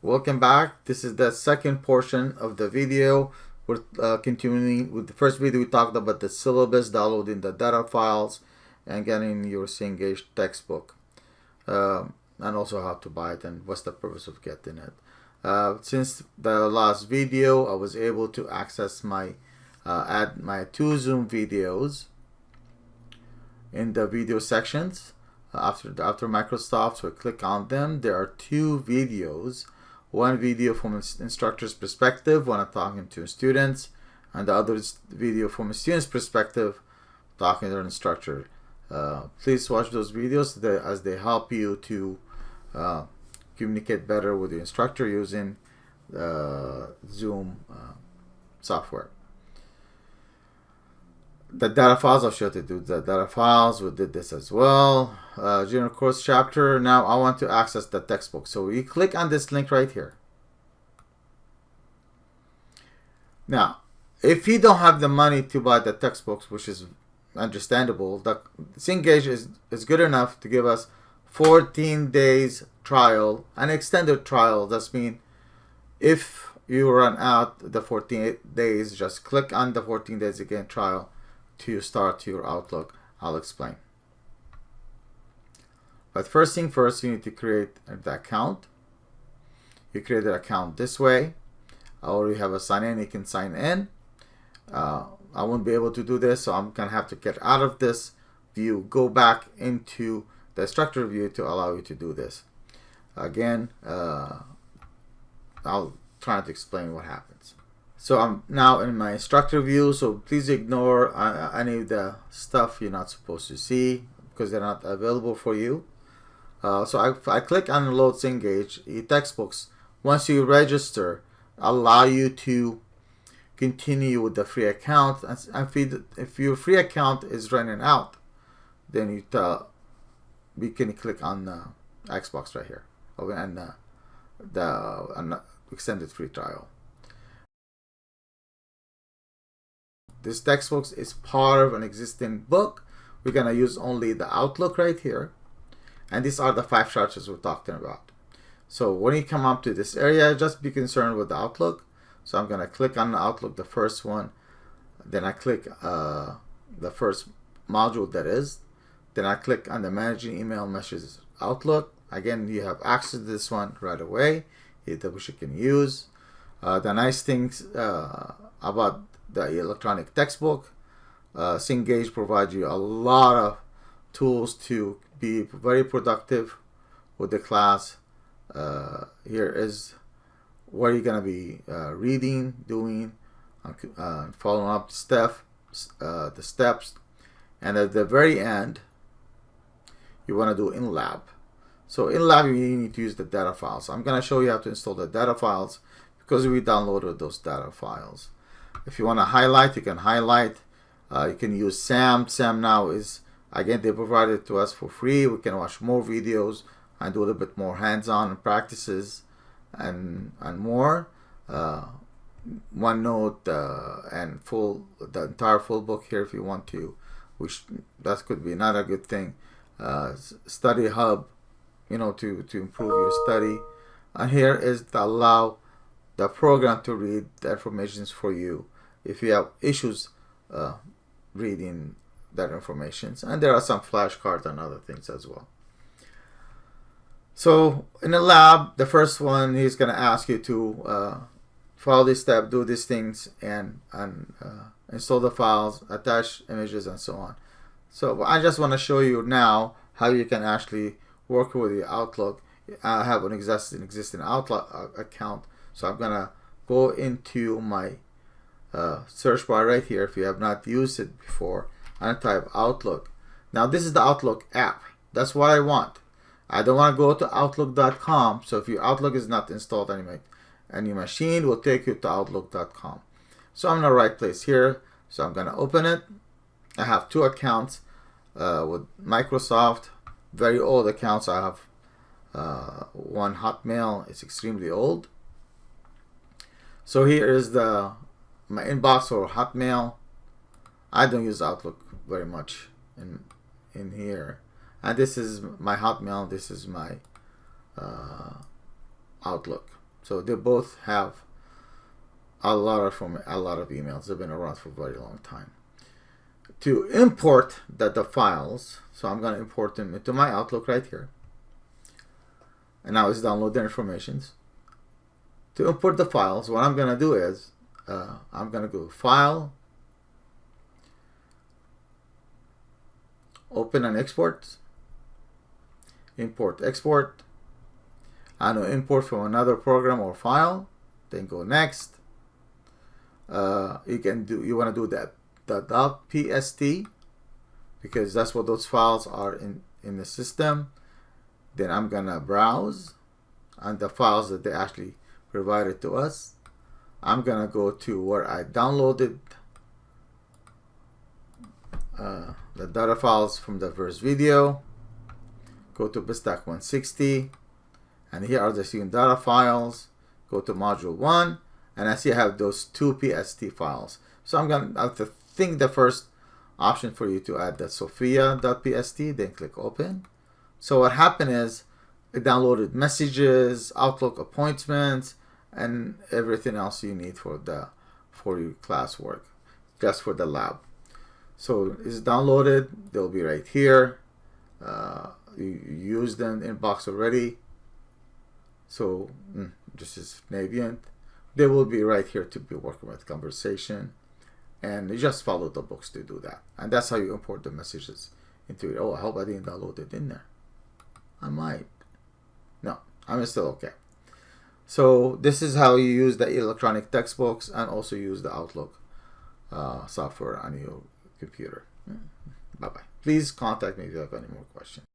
Welcome back. This is the second portion of the video. We're continuing with the first video. We talked about the syllabus, downloading the data files, and getting your Cengage textbook, and also how to buy it and what's the purpose of getting it. Since the last video, I was able to access my add my 2 Zoom videos in the video sections after Microsoft. So I click on them. There are 2 videos. One video from an instructor's perspective when I'm talking to students, and the other video from a student's perspective talking to an instructor. Please watch those videos as they help you to communicate better with the instructor using Zoom software. The data files, I'll show you how to do the data files. We did this as well. General course chapter. Now I want to access the textbook. So you click on this link right here. Now, if you don't have the money to buy the textbooks, which is understandable, the Cengage is good enough to give us 14 days trial, an extended trial. That's mean if you run out the 14 days, just click on the 14 days again trial to start your Outlook. I'll explain. But first thing first, you need to create the account. You create the account this way, or you have a sign in, you can sign in. I won't be able to do this, so I'm gonna have to get out of this view, go back into the instructor view to allow you to do this. Again, I'll try to explain what happens. So I'm now in my instructor view, so please ignore any of the stuff you're not supposed to see because they're not available for you. So I click on Load Cengage textbooks. Once you register, allow you to continue with the free account. And if your free account is running out, then we can click on the Xbox right here and the extended free trial. This textbook is part of an existing book. We're gonna use only the Outlook right here, and these are the 5 charts we're talking about. So when you come up to this area, just be concerned with the Outlook. So I'm gonna click on the Outlook, the first one, then I click the first module that is, then I click on the Managing Email Messages Outlook. Again, you have access to this one right away, which you can use. The nice things about the electronic textbook, Cengage provides you a lot of tools to be very productive with the class. Here is what you're going to be reading, doing, following up the steps, and at the very end you want to do in lab. So in lab you need to use the data files. I'm going to show you how to install the data files because we downloaded those data files. If you want to highlight, you can highlight. You can use SAM. SAM now is, again, they provide it to us for free. We can watch more videos and do a little bit more hands-on practices and more. OneNote and the entire full book here if you want to, which that could be another good thing. Study Hub, to improve your study. And here is to allow the program to read the information for you if you have issues reading that information. And there are some flashcards and other things as well. So in the lab, the first one, he's going to ask you to follow this step, do these things, and install the files, attach images, and so on. So I just want to show you now how you can actually work with the Outlook. I have an existing Outlook account, so I'm going to go into my search bar right here if you have not used it before and type Outlook. Now this is the Outlook app. That's what I want. I don't want to go to Outlook.com. So if your Outlook is not installed on any machine, it will take you to Outlook.com. So I'm in the right place here. So I'm going to open it. I have 2 accounts with Microsoft, very old accounts. I have one Hotmail. It's extremely old. So here is my inbox or Hotmail. I don't use Outlook very much in here. And this is my Hotmail. This is my Outlook. So they both have a lot of emails. They've been around for a very long time. To import the files, so I'm going to import them into my Outlook right here. And now it's download their informations. To import the files, what I'm going to do is I'm going to go File, Open and Export, Import, Export. I'm going to import from another program or file. Then go Next. You want to do that the .pst because that's what those files are in the system. Then I'm gonna browse and the files that they actually provided to us. I'm gonna go to where I downloaded the data files from the first video. Go to BSTEC 160, and here are the student data files. Go to module 1, and I see I have those 2 PST files. So I think the first option for you to add the Sophia.pst, then click open. So what happened is it downloaded messages, Outlook appointments, and everything else you need for your classwork, just for the lab. So it's downloaded. They'll be right here. You used them in box already. So this is Navient. They will be right here to be working with conversation. And you just follow the books to do that. And that's how you import the messages into it. Oh, I hope I didn't download it in there. I might. No, I'm still okay. So this is how you use the electronic textbooks and also use the Outlook software on your computer. Bye-bye. Please contact me if you have any more questions.